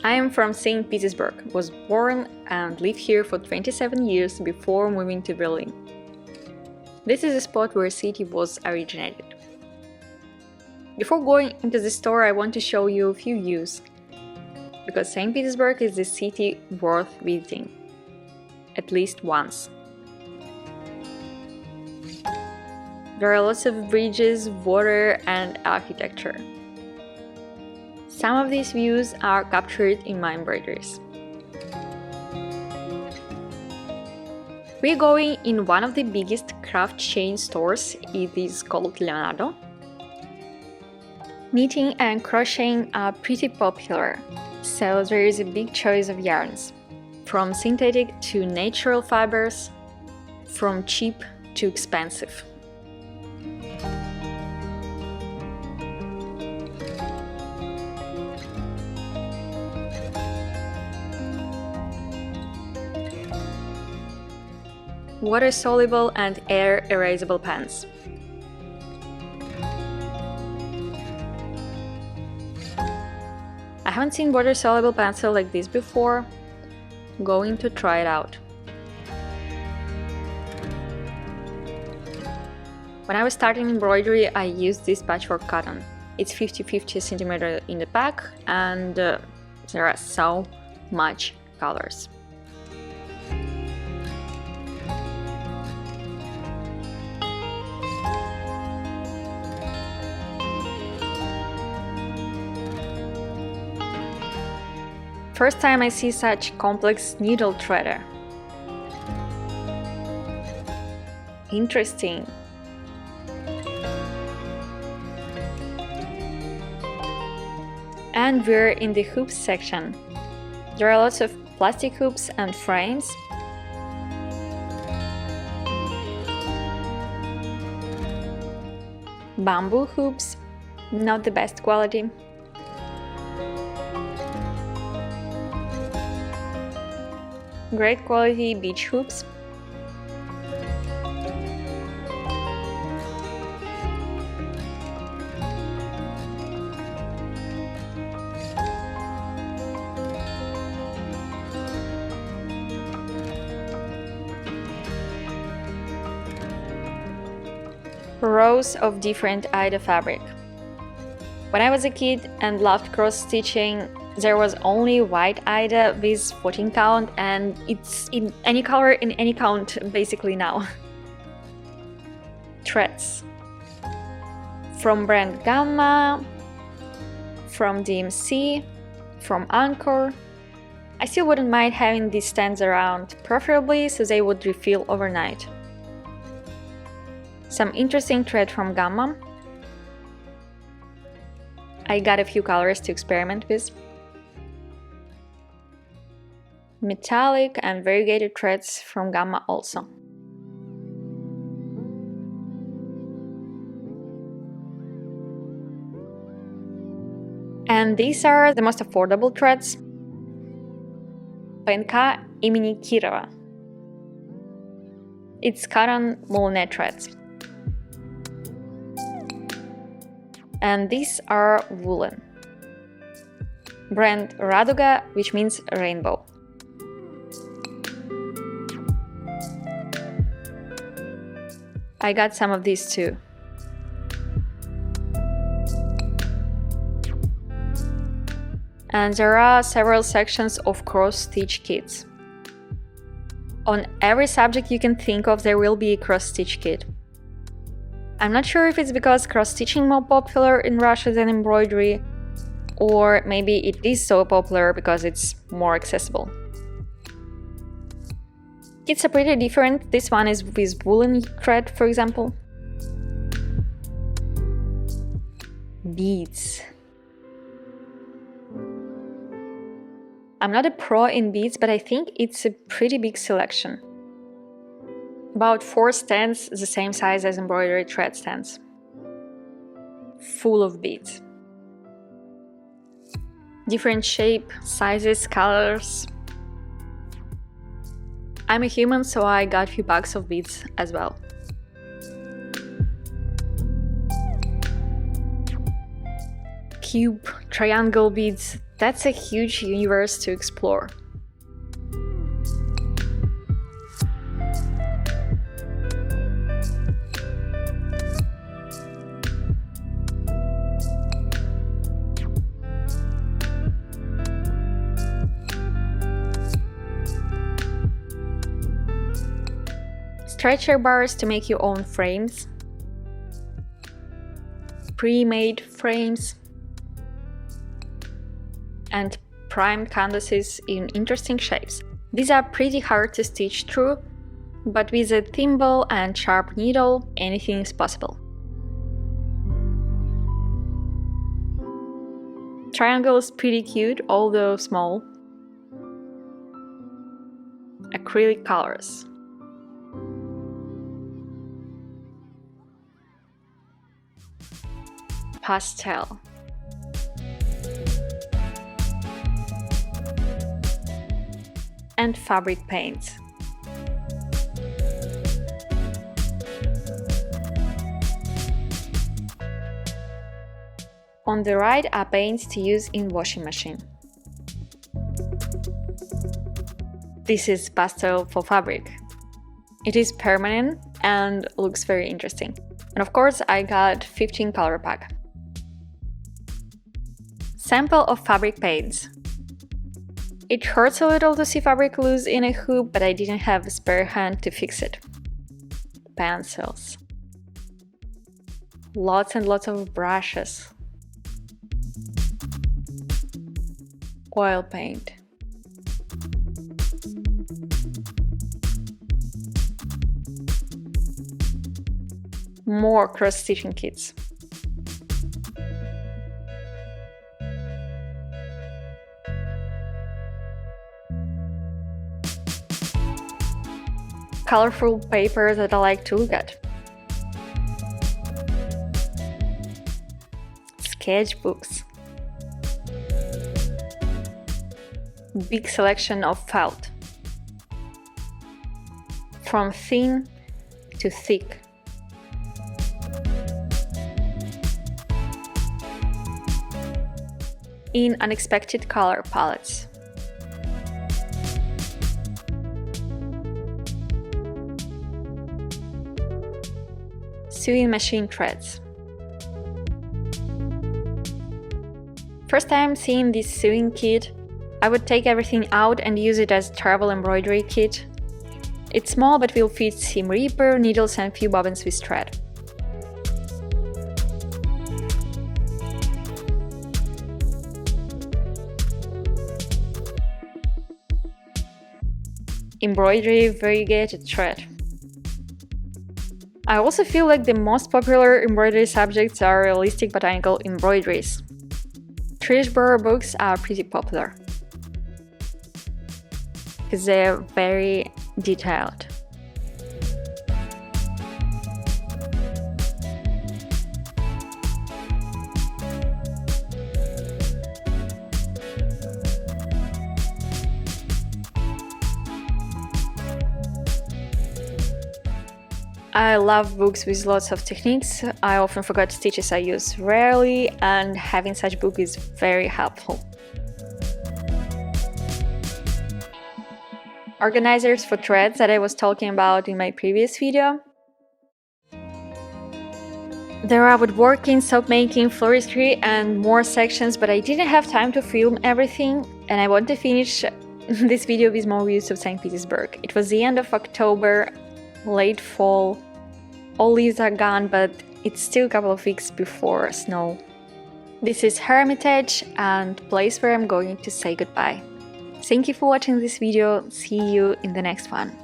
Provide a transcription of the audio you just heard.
I am from Saint Petersburg, was born and lived here for 27 years before moving to Berlin. This is a spot where the city was originated. Before going into the store, I want to show you a few views, because Saint Petersburg is a city worth visiting, at least once. There are lots of bridges, water, and architecture. Some of these views are captured in my embroideries. We're going in one of the biggest craft chain stores. It is called Leonardo. Knitting and crocheting are pretty popular, so there is a big choice of yarns, from synthetic to natural fibers, from cheap to expensive. Water-soluble and air-erasable pens. I haven't seen water-soluble pencil like this before. Going to try it out. When I was starting embroidery, I used this patchwork cotton. It's 50-50 centimeter in the pack, and there are so much colors. First time I see such complex needle threader. Interesting. And we're in the hoops section. There are lots of plastic hoops and frames. Bamboo hoops, not the best quality. Great quality beach hoops. Rows of different Aida fabric. When I was a kid and loved cross-stitching, there was only white Aida with 14 count, and it's in any color in any count basically now. Threads. From brand Gamma, from DMC, from Anchor. I still wouldn't mind having these stands around, preferably so they would refill overnight. Some interesting thread from Gamma. I got a few colors to experiment with. Metallic and variegated threads from Gamma also. And these are the most affordable threads. ПНК имени Кирова. It's cotton moulinet threads. And these are woolen. Brand Raduga, which means rainbow. I got some of these too. And there are several sections of cross-stitch kits. On every subject you can think of, there will be a cross-stitch kit. I'm not sure if it's because cross-stitching more popular in Russia than embroidery, or maybe it is so popular because it's more accessible. Kits are pretty different. This one is with woolen thread, for example. Beads. I'm not a pro in beads, but I think it's a pretty big selection. About 4 stands the same size as embroidery thread stands. Full of beads. Different shape, sizes, colors. I'm a human, so I got a few packs of beads as well. Cube Triangle beads, that's a huge universe to explore. Stretcher bars to make your own frames, pre-made frames, and primed canvases in interesting shapes. These are pretty hard to stitch through, but with a thimble and sharp needle, anything is possible. Triangle is pretty cute, although small. Acrylic colors. Pastel. And fabric paints. On the right are paints to use in washing machine. This is pastel for fabric. It is permanent and looks very interesting. And of course I got 15 color pack. Sample of fabric paints. It hurts a little to see fabric loose in a hoop, but I didn't have a spare hand to fix it. Pencils. Lots and lots of brushes. Oil paint. More cross-stitching kits. Colorful paper that I like to look at. Sketchbooks. Big selection of felt. From thin to thick. In unexpected color palettes. Sewing machine threads. First time seeing this sewing kit, I would take everything out and use it as travel embroidery kit. It's small but will fit seam ripper, needles and few bobbins with thread. Embroidery variegated thread. I also feel like the most popular embroidery subjects are realistic botanical embroideries. Trishbur books are pretty popular because they're very detailed. I love books with lots of techniques. I often forget stitches I use rarely, and having such book is very helpful. Organizers for threads that I was talking about in my previous video. There are woodworking, soap making, floristry and more sections, but I didn't have time to film everything and I want to finish this video with more views of Saint Petersburg. It was the end of October, late fall. All leaves are gone, but it's still a couple of weeks before snow. This is Hermitage and place where I'm going to say goodbye. Thank you for watching this video. See you in the next one.